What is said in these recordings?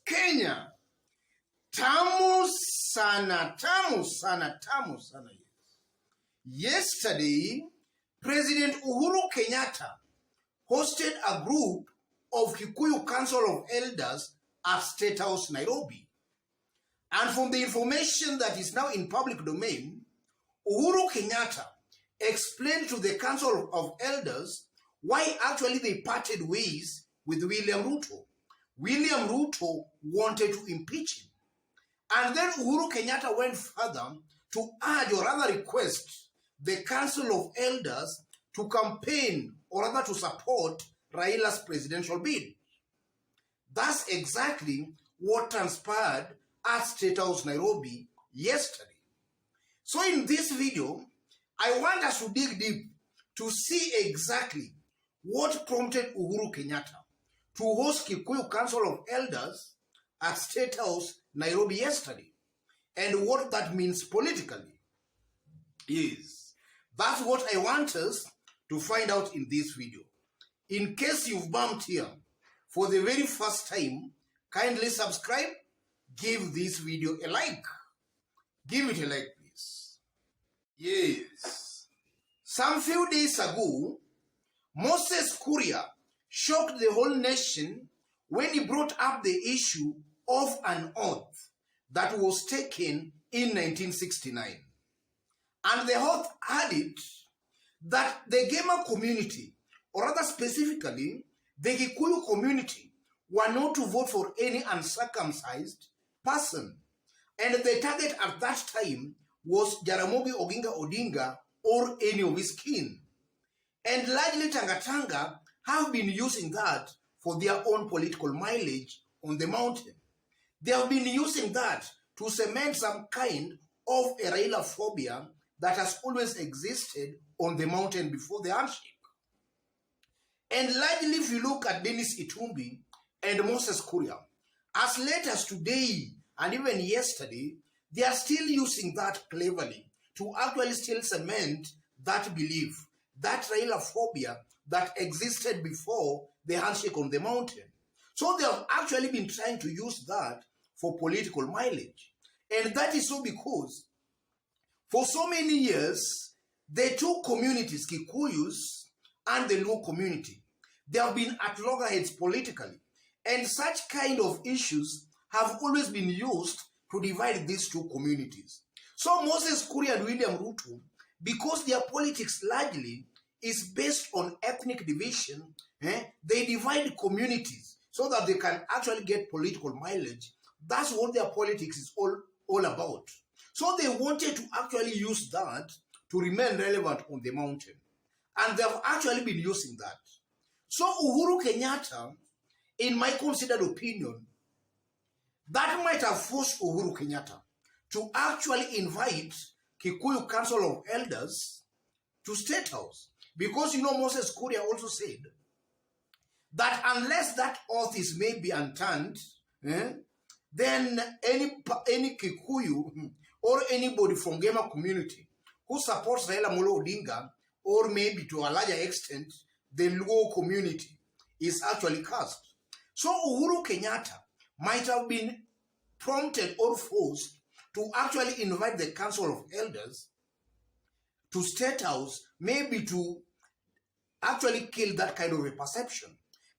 Kenya, tamu sana, tamu sana, tamu sana. Yesterday, President Uhuru Kenyatta hosted a group of Kikuyu Council of Elders at State House, Nairobi. And from the information that is now in public domain, Uhuru Kenyatta explained to the Council of Elders why actually they parted ways with William Ruto. William Ruto wanted to impeach him. And then Uhuru Kenyatta went further to urge or rather request the Council of Elders to campaign or rather to support Raila's presidential bid. That's exactly what transpired at State House, Nairobi yesterday. So in this video, I want us to dig deep to see exactly what prompted Uhuru Kenyatta to host Kikuyu Council of Elders at State House, Nairobi yesterday, and what that means politically. Yes, that's what I want us to find out in this video. In case you've bumped here for the very first time, kindly subscribe, give this video a like. Give it a like, please. Yes. Some few days ago, Moses Kuria shocked the whole nation when he brought up the issue of an oath that was taken in 1969. And the oath added that the Gema community, or rather specifically, the Kikuyu community, were not to vote for any uncircumcised person. And the target at that time was Jaramogi Oginga Odinga or any of his kin. And largely Tanga have been using that for their own political mileage on the mountain. They have been using that to cement some kind of a Raila phobia that has always existed on the mountain before the handshake. And largely, if you look at Dennis Itumbi and Moses Kuria, as late as today and even yesterday, they are still using that cleverly to actually still cement that belief, that Raila phobia that existed before the handshake on the mountain. So they have actually been trying to use that for political mileage. And that is so because for so many years, the two communities, Kikuyus and the Luo community, they have been at loggerheads politically. And such kind of issues have always been used to divide these two communities. So Moses Kuria and William Ruto, because their politics largely is based on ethnic division, they divide communities so that they can actually get political mileage. That's what their politics is all about. So they wanted to actually use that to remain relevant on the mountain. And they have actually been using that. So Uhuru Kenyatta, in my considered opinion, that might have forced Uhuru Kenyatta to actually invite Kikuyu Council of Elders to State House. Because, you know, Moses Kuria also said that unless that oath is maybe unturned, then any Kikuyu or anybody from Gema community who supports Raila Molo Odinga, or maybe to a larger extent, the Luo community, is actually cast. So Uhuru Kenyatta might have been prompted or forced to actually invite the Council of Elders to State House, maybe to actually kill that kind of a perception.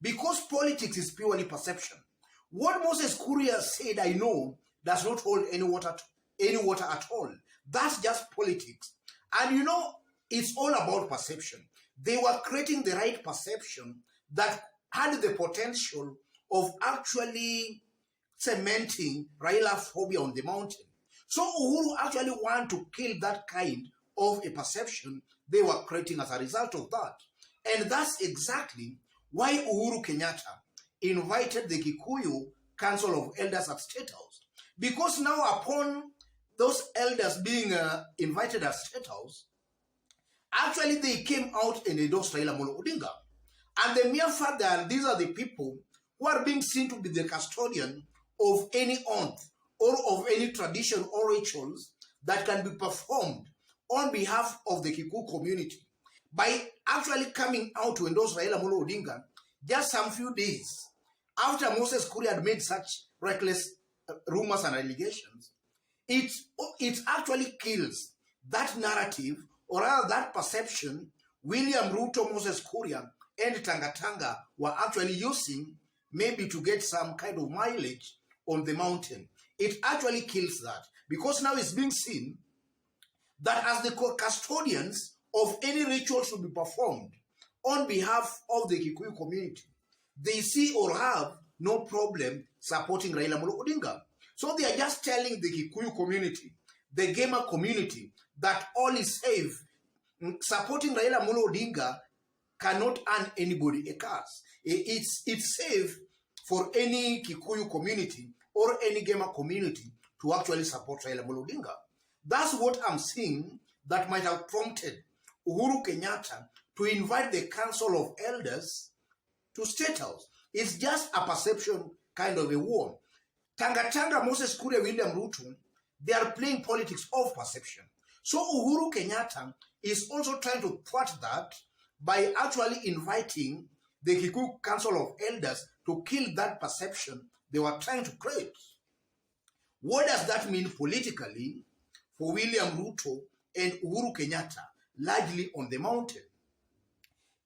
Because politics is purely perception. What Moses Kuria said, I know, does not hold any water at all. That's just politics. And you know, it's all about perception. They were creating the right perception that had the potential of actually cementing Raila phobia on the mountain. So Uhuru actually wanted to kill that kind of a perception they were creating as a result of that. And that's exactly why Uhuru Kenyatta invited the Kikuyu Council of Elders at State House. Because now upon those elders being invited at State House, actually they came out and endorsed Raila Molo Odinga. And the mere fact that these are the people who are being seen to be the custodian of any oath or of any tradition or rituals that can be performed on behalf of the Kikuyu community, by actually coming out to endorse Raila Molo Odinga just some few days after Moses Kuria had made such reckless rumors and allegations, it actually kills that narrative, or rather that perception William Ruto, Moses Kuria, and Tangatanga were actually using maybe to get some kind of mileage on the mountain. It actually kills that, because now it's being seen that as the custodians of any ritual should be performed on behalf of the Kikuyu community, they see or have no problem supporting Raila Amolo Odinga. So they are just telling the Kikuyu community, the gamer community, that all is safe. Supporting Raila Amolo Odinga cannot earn anybody a curse. It's safe for any Kikuyu community or any gamer community to actually support Raila Amolo Odinga. That's what I'm seeing that might have prompted Uhuru Kenyatta to invite the Council of Elders to State House. It's just a perception kind of a war. Tangatanga, Moses Kuria, William Ruto, they are playing politics of perception. So Uhuru Kenyatta is also trying to thwart that by actually inviting the Kikuyu Council of Elders to kill that perception they were trying to create. What does that mean politically for William Ruto and Uhuru Kenyatta, largely on the mountain?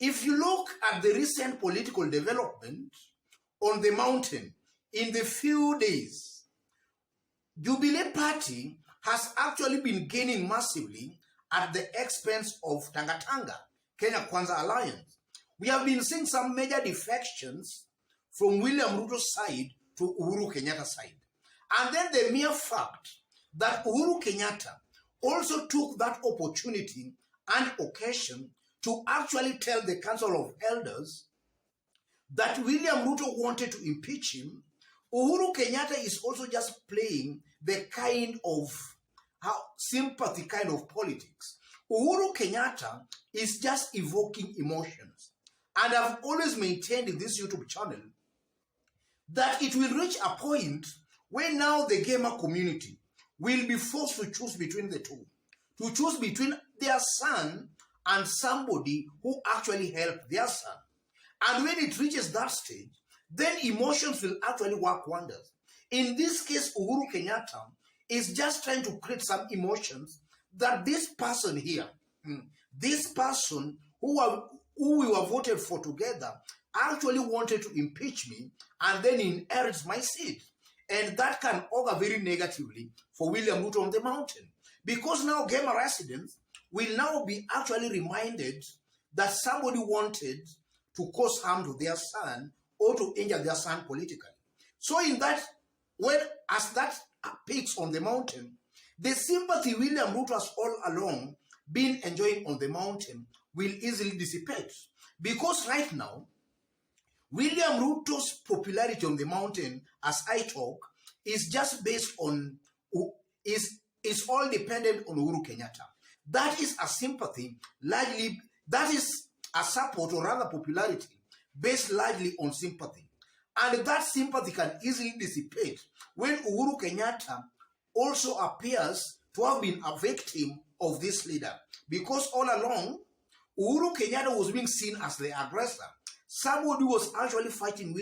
If you look at the recent political development on the mountain, in the few days, Jubilee Party has actually been gaining massively at the expense of Tangatanga, Kenya Kwanza Alliance. We have been seeing some major defections from William Ruto's side to Uhuru Kenyatta's side. And then the mere fact that Uhuru Kenyatta also took that opportunity and occasion to actually tell the Council of Elders that William Ruto wanted to impeach him. Uhuru Kenyatta is also just playing the kind of sympathy kind of politics. Uhuru Kenyatta is just evoking emotions. And I've always maintained in this YouTube channel that it will reach a point where now the gamer community will be forced to choose between the two. To choose between their son and somebody who actually helped their son. And when it reaches that stage, then emotions will actually work wonders. In this case, Uhuru Kenyatta is just trying to create some emotions that this person here, this person who we were voted for together, actually wanted to impeach me and then inherits my seat. And that can augur very negatively for William Ruto on the mountain. Because now Gema residents will now be actually reminded that somebody wanted to cause harm to their son or to injure their son politically. So in that, as that peaks on the mountain, the sympathy William Ruto has all along been enjoying on the mountain will easily dissipate. Because right now, William Ruto's popularity on the mountain, as I talk, is just based on, is all dependent on Uhuru Kenyatta. That is a sympathy, largely, that is a support or rather popularity based largely on sympathy. And that sympathy can easily dissipate when Uhuru Kenyatta also appears to have been a victim of this leader. Because all along, Uhuru Kenyatta was being seen as the aggressor. Somebody was actually fighting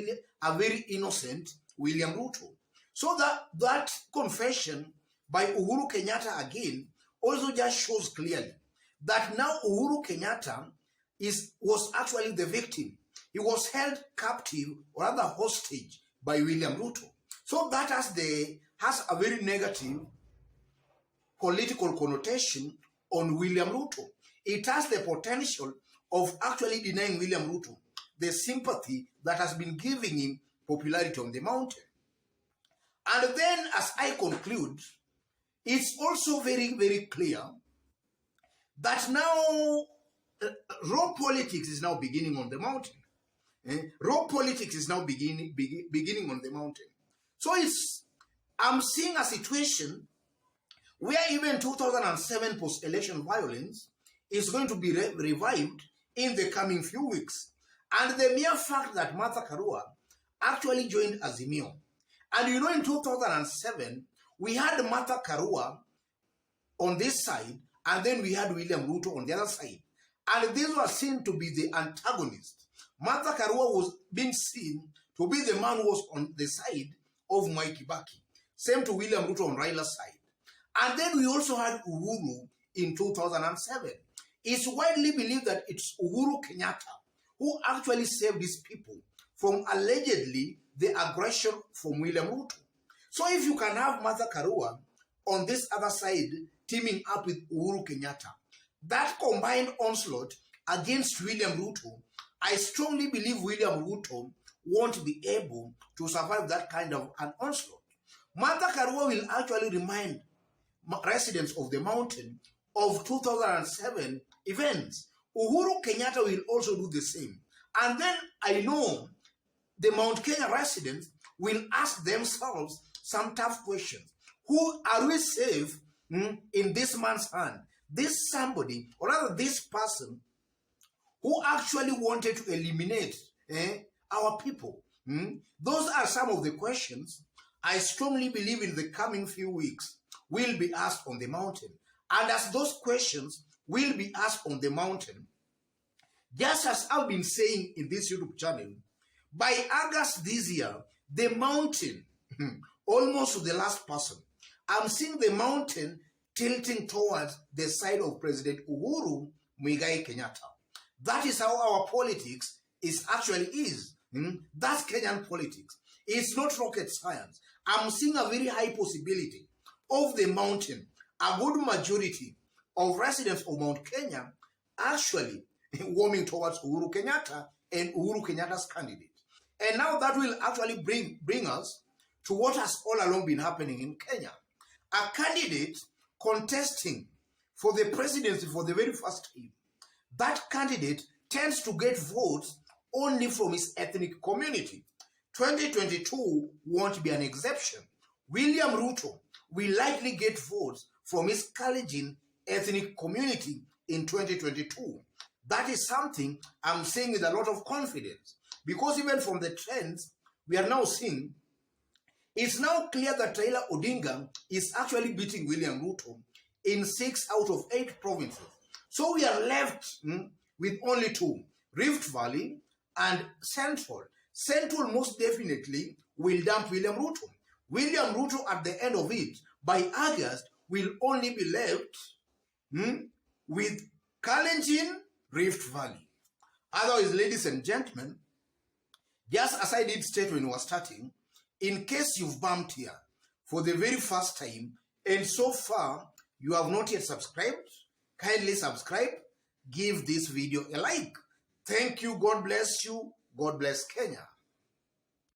a very innocent William Ruto. So that confession by Uhuru Kenyatta again also just shows clearly that now Uhuru Kenyatta was actually the victim. He was held captive or rather hostage by William Ruto. So that has a very negative political connotation on William Ruto. It has the potential of actually denying William Ruto the sympathy that has been giving him popularity on the mountain. And then as I conclude, it's also very, very clear that now raw politics is now beginning on the mountain. Raw politics is now beginning on the mountain. So I'm seeing a situation where even 2007 post-election violence is going to be revived in the coming few weeks. And the mere fact that Martha Karua actually joined Azimio. And you know, in 2007, we had Martha Karua on this side, and then we had William Ruto on the other side. And these were seen to be the antagonists. Martha Karua was being seen to be the man who was on the side of Mwai Kibaki. Same to William Ruto on Raila's side. And then we also had Uhuru in 2007. It's widely believed that it's Uhuru Kenyatta who actually saved these people from allegedly the aggression from William Ruto. So if you can have Martha Karua on this other side teaming up with Uhuru Kenyatta, that combined onslaught against William Ruto, I strongly believe William Ruto won't be able to survive that kind of an onslaught. Martha Karua will actually remind residents of the mountain of 2007 events. Uhuru Kenyatta will also do the same. And then I know the Mount Kenya residents will ask themselves some tough questions. Who are we safe in this man's hand? This somebody, or rather this person, who actually wanted to eliminate our people. Those are some of the questions I strongly believe in the coming few weeks will be asked on the mountain. And as those questions will be asked on the mountain, just as I've been saying in this YouTube channel, by August this year, the mountain, almost to the last person, I'm seeing the mountain tilting towards the side of President Uhuru Muigai Kenyatta. That is how our politics actually is. That's Kenyan politics. It's not rocket science. I'm seeing a very high possibility of the mountain, a good majority of residents of Mount Kenya actually warming towards Uhuru Kenyatta and Uhuru Kenyatta's candidate. And now that will actually bring us to what has all along been happening in Kenya. A candidate contesting for the presidency for the very first time. That candidate tends to get votes only from his ethnic community. 2022 won't be an exception. William Ruto will likely get votes from his Kalenjin ethnic community in 2022. That is something I'm saying with a lot of confidence, because even from the trends we are now seeing, it's now clear that Raila Odinga is actually beating William Ruto in 6 out of 8 provinces. So we are left with only 2, Rift Valley and Central. Central most definitely will dump William Ruto. William Ruto at the end of it, by August, will only be left with Kalenjin, Rift Valley. Otherwise, ladies and gentlemen, just as I did state when we were starting, in case you've bumped here for the very first time and so far you have not yet subscribed, kindly subscribe, give this video a like. Thank you, God bless you, God bless Kenya.